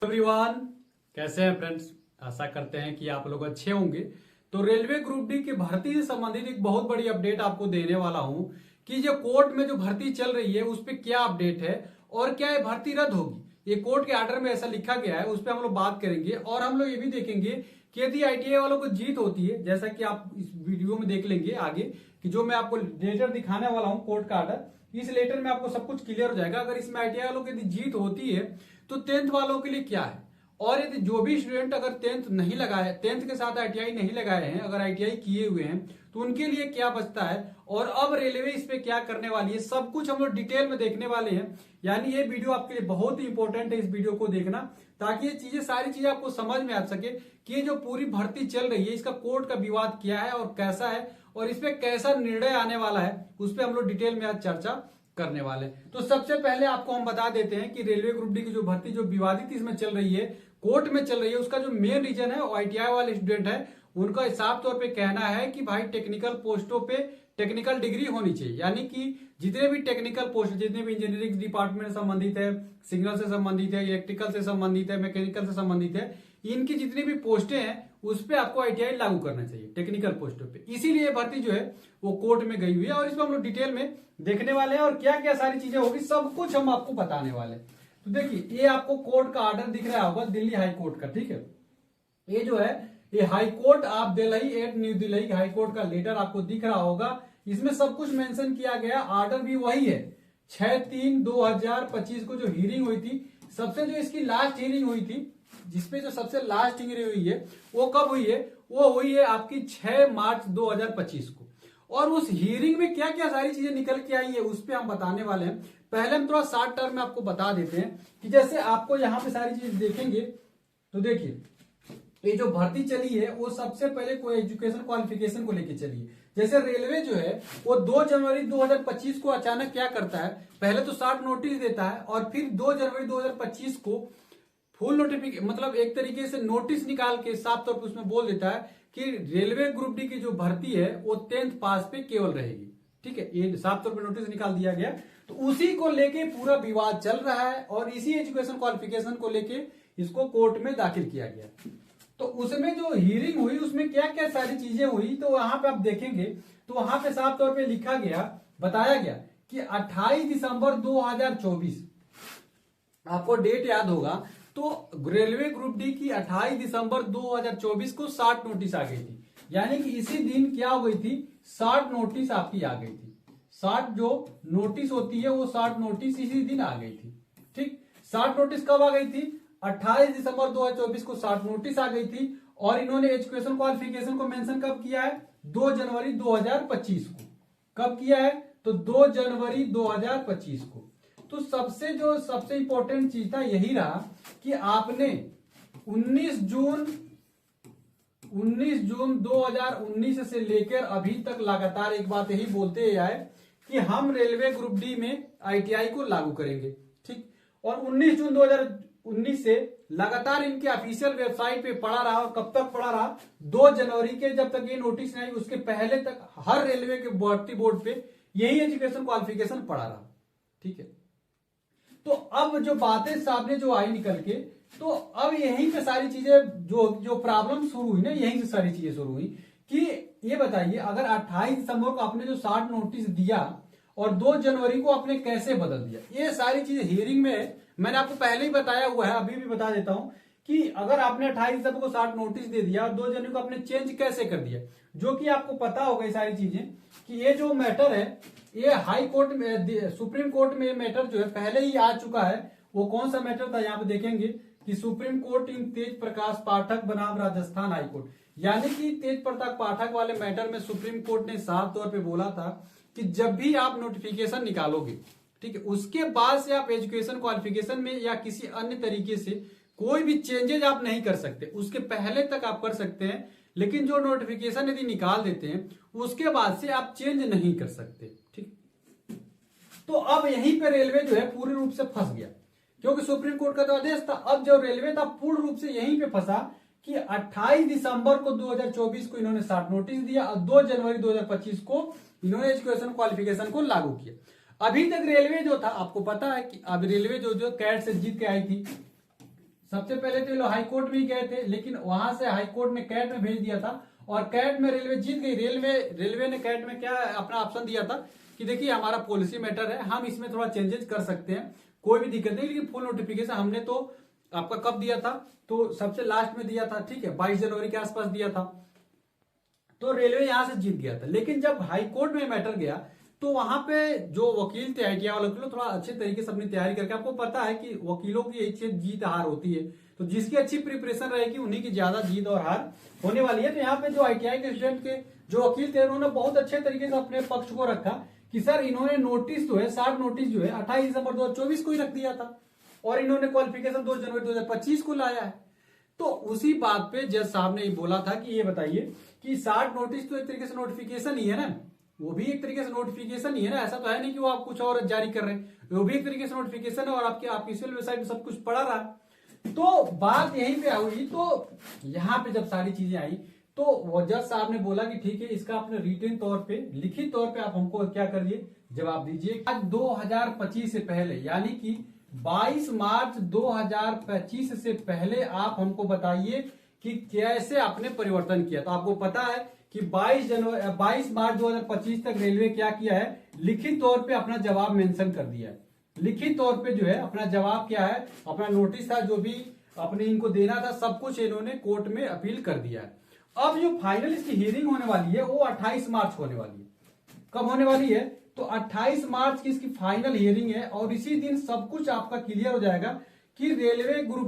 Everyone, कैसे हैं friends. आशा करते हैं कि आप लोग अच्छे होंगे। तो रेलवे ग्रुप डी की भर्ती से संबंधित एक बहुत बड़ी अपडेट आपको देने वाला हूं कि जो कोर्ट में जो भर्ती चल रही है उस पर क्या अपडेट है और क्या ये भर्ती रद्द होगी। ये कोर्ट के आर्डर में ऐसा लिखा गया है, उस पर हम लोग बात करेंगे और हम लोग ये भी देखेंगे कि यदि आईटीआई वालों को जीत होती है, जैसा कि आप इस वीडियो में देख लेंगे आगे कि जो मैं आपको लेटर दिखाने वाला हूँ कोर्ट का आर्डर, इस लेटर में आपको सब कुछ क्लियर हो जाएगा। अगर इसमें आईटीआई वालों की यदि जीत होती है तो 10th वालों के लिए क्या है, और यदि जो भी स्टूडेंट अगर 10th नहीं लगाए, 10th के साथ आईटीआई नहीं लगाए हैं, अगर आईटीआई किए हुए हैं तो उनके लिए क्या बचता है और अब रेलवे इस पे क्या करने वाली है, सब कुछ हम लोग डिटेल में देखने वाले हैं। यानी ये वीडियो आपके लिए बहुत ही इंपॉर्टेंट है, इस वीडियो को देखना ताकि ये चीजें सारी चीजें आपको समझ में आ सके कि ये जो पूरी भर्ती चल रही है इसका कोर्ट का विवाद क्या है और कैसा है और इस पे कैसा निर्णय आने वाला है, उस पर हम लोग डिटेल में आज चर्चा करने वाले। तो सबसे पहले आपको हम बता देते हैं कि रेलवे ग्रुप डी की जो भर्ती जो विवादित इसमें चल रही है, कोर्ट में चल रही है, उसका जो मेन रीजन है वो आईटीआई वाले स्टूडेंट है, उनका साफ तौर पे कहना है कि भाई टेक्निकल पोस्टों पे टेक्निकल डिग्री होनी चाहिए। यानी कि जितने भी टेक्निकल पोस्ट, जितने भी इंजीनियरिंग डिपार्टमेंट से संबंधित है, सिग्नल से संबंधित है, इलेक्ट्रिकल से संबंधित है, मैकेनिकल से संबंधित है, इनकी जितनी भी पोस्टें हैं उस पर आपको आईटीआई लागू करना चाहिए टेक्निकल पोस्टों पे। इसीलिए भर्ती जो है वो कोर्ट में गई हुई है और इसमें हम लोग डिटेल में देखने वाले हैं और क्या क्या सारी चीजें होगी सब कुछ हम आपको बताने वाले हैं। तो देखिए ये आपको कोर्ट का ऑर्डर दिख रहा होगा दिल्ली हाई कोर्ट का, ठीक है। ये जो है ये high court of Delhi at New Delhi high court का लेटर आपको दिख रहा होगा। इसमें सब कुछ मेंशन किया गया, ऑर्डर भी वही है। 6/3/2025 को जो हियरिंग हुई थी, सबसे जो इसकी लास्ट हियरिंग हुई थी, जिसपे जो सबसे लास्ट हियरिंग हुई है वो कब हुई है, वो हुई है आपकी 6 मार्च 2025 को। और उस हियरिंग में क्या क्या सारी चीजें निकल के आई है उस पर हम बताने वाले हैं। पहले हम थोड़ा शॉर्ट टर्म में आपको बता देते हैं कि जैसे आपको यहाँ पे सारी चीज देखेंगे तो देखिए ये जो भर्ती चली है वो सबसे पहले कोई एजुकेशन क्वालिफिकेशन को लेके चली है। जैसे रेलवे जो है वो 2 जनवरी 2025 को अचानक क्या करता है, पहले तो शॉर्ट नोटिस देता है और फिर 2 जनवरी 2025 को फुल नोटिफिकेशन, मतलब एक तरीके से नोटिस निकाल के साफ तौर पर उसमें बोल देता है कि रेलवे ग्रुप डी की जो भर्ती है वो 10th पास पे केवल रहेगी। ठीक है, ये साफ तौर पे नोटिस निकाल दिया गया। तो उसी को लेके पूरा विवाद चल रहा है और इसी एजुकेशन क्वालिफिकेशन को लेके इसको कोर्ट में दाखिल किया गया। तो उसमें जो हियरिंग हुई उसमें क्या क्या सारी चीजें हुई, तो वहां पे आप देखेंगे तो वहां पे साफ तौर पे लिखा गया, बताया गया कि 28 दिसंबर 2024, आपको डेट याद होगा, तो रेलवे ग्रुप डी की 28 दिसंबर 2024 को शॉर्ट नोटिस आ गई थी। यानी कि इसी दिन क्या हो गई थी, शॉर्ट नोटिस आपकी आ गई थी। शॉर्ट जो नोटिस होती है वो शॉर्ट नोटिस इसी दिन आ गई थी। ठीक, शॉर्ट नोटिस कब आ गई थी, 28 दिसंबर 2024 को शॉर्ट नोटिस आ गई थी। और इन्होंने एजुकेशन क्वालिफिकेशन को मेंशन कब किया है, 2 जनवरी 2025 को। कब किया है, तो 2 जनवरी 2025 को। तो सबसे इंपॉर्टेंट चीज था यही रहा कि आपने 19 जून 2019 से लेकर अभी तक लगातार एक बात यही बोलते आए कि हम रेलवे ग्रुप डी में आईटीआई को लागू करेंगे। ठीक, और 19 जून 2019 से लगातार इनके ऑफिशियल वेबसाइट पे पड़ा रहा। और कब तक पड़ा रहा, 2 जनवरी के जब तक ये नोटिस नहीं, उसके पहले तक हर रेलवे के भर्ती बोर्ड पे यही एजुकेशन क्वालिफिकेशन पड़ा रहा। ठीक है, तो अब जो बातें सामने जो आई निकल के, तो अब यहीं पे सारी चीजें जो प्रॉब्लम शुरू हुई ना, यहीं से सारी चीजें शुरू हुई कि ये बताइए अगर 28 दिसंबर को आपने जो शॉर्ट नोटिस दिया और 2 जनवरी को आपने कैसे बदल दिया, ये सारी चीजें हियरिंग में मैंने आपको पहले ही बताया हुआ है, अभी भी बता देता हूं कि अगर आपने 28 दिसंबर को शॉर्ट नोटिस दे दिया और 2 जनवरी को आपने चेंज कैसे कर दिया, जो कि आपको पता होगा ये सारी चीजें कि ये जो मैटर है ये हाई कोर्ट में, सुप्रीम कोर्ट में ये मैटर जो है पहले ही आ चुका है। वो कौन सा मैटर था, यहाँ पे देखेंगे कि सुप्रीम कोर्ट इन तेज प्रकाश पाठक बनाम राजस्थान हाई कोर्ट। यानी कि तेज प्रताप पाठक वाले मैटर में सुप्रीम कोर्ट ने साफ तौर पे बोला था कि जब भी आप नोटिफिकेशन निकालोगे, ठीक है, उसके बाद से आप एजुकेशन क्वालिफिकेशन में या किसी अन्य तरीके से कोई भी चेंजेज आप नहीं कर सकते। उसके पहले तक आप कर सकते हैं, लेकिन जो नोटिफिकेशन यदि निकाल देते हैं उसके बाद से आप चेंज नहीं कर सकते। ठीक, तो अब यहीं पे रेलवे जो है पूर्ण रूप से फंस गया, क्योंकि सुप्रीम कोर्ट का तो आदेश था। अब जो रेलवे था पूर्ण रूप से यहीं पे फंसा कि 28 दिसंबर को 2024 को इन्होंने शॉर्ट नोटिस दिया और 2 जनवरी 2025 को इन्होंने एजुकेशन क्वालिफिकेशन को लागू किया। अभी तक रेलवे जो था, आपको पता है कि अब रेलवे जो कैट से जीत के आई थी, सबसे पहले तो ये लोग हाई कोर्ट में ही गए थे, लेकिन वहां से हाई कोर्ट ने कैट में भेज दिया था और कैट में रेलवे जीत गई। रेलवे ने कैट में क्या अपना ऑप्शन दिया था कि देखिए हमारा पॉलिसी मैटर है, हम इसमें थोड़ा चेंजेस कर सकते हैं, कोई भी दिक्कत नहीं, लेकिन फुल नोटिफिकेशन हमने तो आपका कब दिया था, तो सबसे लास्ट में दिया था, ठीक है, 22 जनवरी के आसपास दिया था। तो रेलवे यहां से जीत गया था। लेकिन जब हाई कोर्ट में मैटर गया तो वहां पे जो वकील थे आईटीआई वालों के, थोड़ा अच्छे तरीके से अपनी तैयारी करके, आपको पता है कि वकीलों की एक जीत हार होती है, तो जिसकी अच्छी प्रिपरेशन रहेगी उन्हीं की ज्यादा जीत और हार होने वाली है। तो यहाँ पे जो आईटीआई के स्टूडेंट के जो वकील थे उन्होंने बहुत अच्छे तरीके से अपने पक्ष को रखा कि सर इन्होंने नोटिस जो है, 60 नोटिस जो है 28 दिसंबर 2024 को ही रख दिया था और इन्होंने क्वालिफिकेशन 2 जनवरी 2025 को लाया है। तो उसी बात पे जज साहब ने बोला था कि ये बताइए कि 60 नोटिस तो एक तरीके से नोटिफिकेशन ही है ना, वो भी एक तरीके से नोटिफिकेशन ही है ना, ऐसा तो है नहीं कि वो आप कुछ और जारी कर रहे हैं, वो भी एक तरीके से नोटिफिकेशन है और आपकी ऑफिशियल वेबसाइट में सब कुछ पड़ा रहा। तो बात यहीं पे हुई। तो यहाँ पे जब सारी चीजें आई तो वो जज साहब ने बोला कि ठीक है, इसका अपने रिटन तौर पे, लिखित तौर पे आप हमको क्या करिए, जवाब दीजिए। आज 2025 से पहले यानी कि 22 मार्च 2025 से पहले आप हमको बताइए कि कैसे आपने परिवर्तन किया। तो आपको पता है कि 22 मार्च 2025 तक रेलवे क्या किया है, लिखित तौर पे अपना जवाब मेंशन कर दिया है। लिखित तौर पे जो है अपना जवाब क्या है, अपना नोटिस था जो भी अपने इनको देना था, सब कुछ इन्होंने कोर्ट में अपील कर दिया है। अब जो फाइनल इसकी हियरिंग होने वाली है वो 28 मार्च होने वाली है। कब होने वाली है, तो 28 मार्च की इसकी फाइनल हियरिंग है और इसी दिन सब कुछ आपका क्लियर हो जाएगा कि रेलवे ग्रुप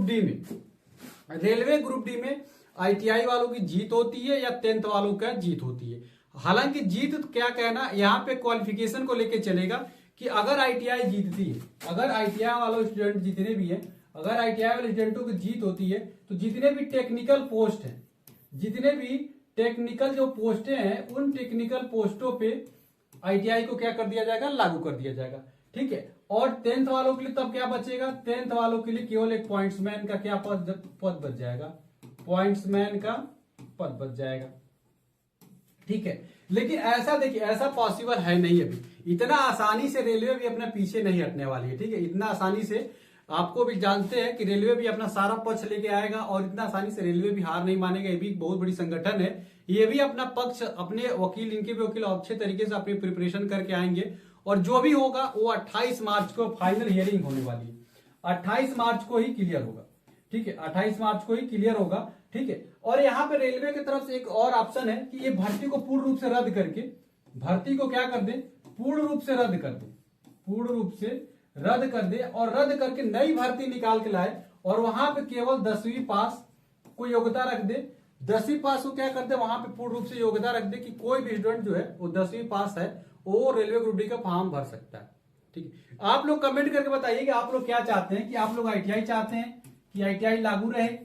डी में आईटीआई वालों की जीत होती है या 10th वालों का जीत होती है। हालांकि जीत तो क्या कहना, यहाँ पे क्वालिफिकेशन को लेके चलेगा कि अगर आईटीआई जीतती है, अगर आईटीआई वालों स्टूडेंट जितने भी हैं, अगर आईटीआई वाले स्टूडेंटों की जीत होती है तो जितने भी टेक्निकल पोस्ट हैं, जितने भी टेक्निकल जो पोस्टें हैं, उन टेक्निकल पोस्टों पे आईटीआई को क्या कर दिया जाएगा, लागू कर दिया जाएगा। ठीक है, और 10th वालों के लिए तब क्या बचेगा, 10th वालों के लिए केवल एक पॉइंट्समैन का क्या पद बच जाएगा, पॉइंट्समैन का पद बच जाएगा। ठीक है, लेकिन ऐसा देखिए, ऐसा पॉसिबल है नहीं अभी, इतना आसानी से रेलवे भी अपने पीछे नहीं हटने वाली है। ठीक है, इतना आसानी से आपको भी जानते हैं कि रेलवे भी अपना सारा पक्ष लेके आएगा और इतना आसानी से रेलवे भी हार नहीं मानेगा। ये भी बहुत बड़ी संगठन है, ये भी अपना पक्ष, अपने वकील, इनके भी वकील अच्छे तरीके से अपनी प्रिपरेशन करके आएंगे और जो भी होगा वो 28 मार्च को फाइनल हियरिंग होने वाली है। 28 मार्च को ही क्लियर होगा। ठीक है, 28 मार्च को ही क्लियर होगा। ठीक है, और यहाँ पे रेलवे की तरफ से एक और ऑप्शन है कि ये भर्ती को पूर्ण रूप से रद्द करके, भर्ती को क्या कर दे, पूर्ण रूप से रद्द कर दे, पूर्ण रूप से रद्द कर दे और रद्द करके नई भर्ती निकाल के लाए और वहां पे केवल 10वीं पास को योग्यता रख दे। 10वीं पास को क्या कर दे, वहां पे पूर्ण रूप से योग्यता रख दे कि कोई भी स्टूडेंट जो है वो 10वीं पास है, वो रेलवे ग्रुप डी का फॉर्म भर सकता है। ठीक है, आप लोग कमेंट करके बताइए कि आप लोग क्या चाहते हैं, कि आप लोग आईटीआई चाहते हैं कि आईटीआई लागू रहे,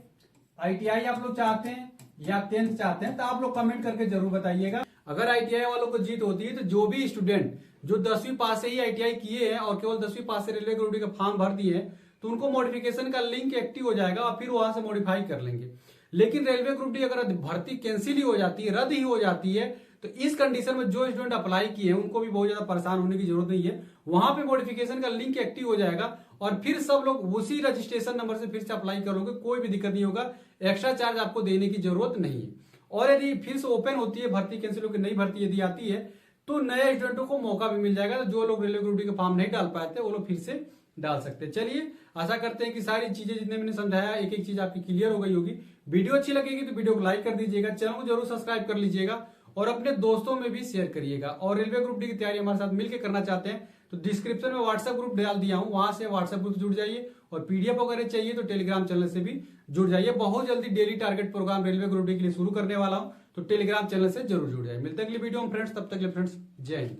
आईटीआई आप लोग चाहते हैं या 10th चाहते हैं, तो आप लोग कमेंट करके जरूर बताइएगा। अगर आईटीआई वालों को जीत होती है तो जो भी स्टूडेंट जो 10वीं पास से ही आईटीआई किए हैं और केवल 10वीं पास से रेलवे ग्रुप डी का फॉर्म भर दिए हैं, तो उनको मॉडिफिकेशन का लिंक एक्टिव हो जाएगा और फिर वहां से मॉडिफाई कर लेंगे। लेकिन रेलवे ग्रुप डी अगर भर्ती कैंसिल ही हो जाती है, रद्द ही हो जाती है, तो इस कंडीशन में जो स्टूडेंट अप्लाई किए हैं उनको भी बहुत ज्यादा परेशान होने की जरूरत नहीं है। वहां पे मॉडिफिकेशन का लिंक एक्टिव हो जाएगा और फिर सब लोग उसी रजिस्ट्रेशन नंबर से फिर से अप्लाई करोगे, कोई भी दिक्कत नहीं होगा, एक्स्ट्रा चार्ज आपको देने की जरूरत नहीं है। और यदि फिर से ओपन होती है भर्ती, कैंसिल होकर नई भर्ती यदि आती है तो नए स्टूडेंटों को मौका भी मिल जाएगा। तो जो लोग रेलवे ग्रुप डी का फॉर्म नहीं डाल पाए थे वो लोग फिर से डाल सकते हैं। चलिए, आशा करते हैं कि सारी चीजें जितने मैंने समझाया एक एक चीज आपकी क्लियर हो गई होगी। वीडियो अच्छी लगेगी तो वीडियो को लाइक कर दीजिएगा, चैनल को जरूर सब्सक्राइब कर लीजिएगा और अपने दोस्तों में भी शेयर करिएगा। और रेलवे ग्रुप डी की तैयारी हमारे साथ मिलकर करना चाहते हैं तो डिस्क्रिप्शन में व्हाट्सएप ग्रुप डाल दिया हूं, वहां से व्हाट्सएप ग्रुप जुड़ जाइए और पीडीएफ वगैरह चाहिए तो टेलीग्राम चैनल से भी जुड़ जाइए। बहुत जल्दी daily target program railway group D के लिए शुरू करने वाला हूं, तो टेलीग्राम चैनल से जरूर जुड़ जाइए। मिलते हैं अगली वीडियो में फ्रेंड्स, तब तक के लिए फ्रेंड्स जय हिंद।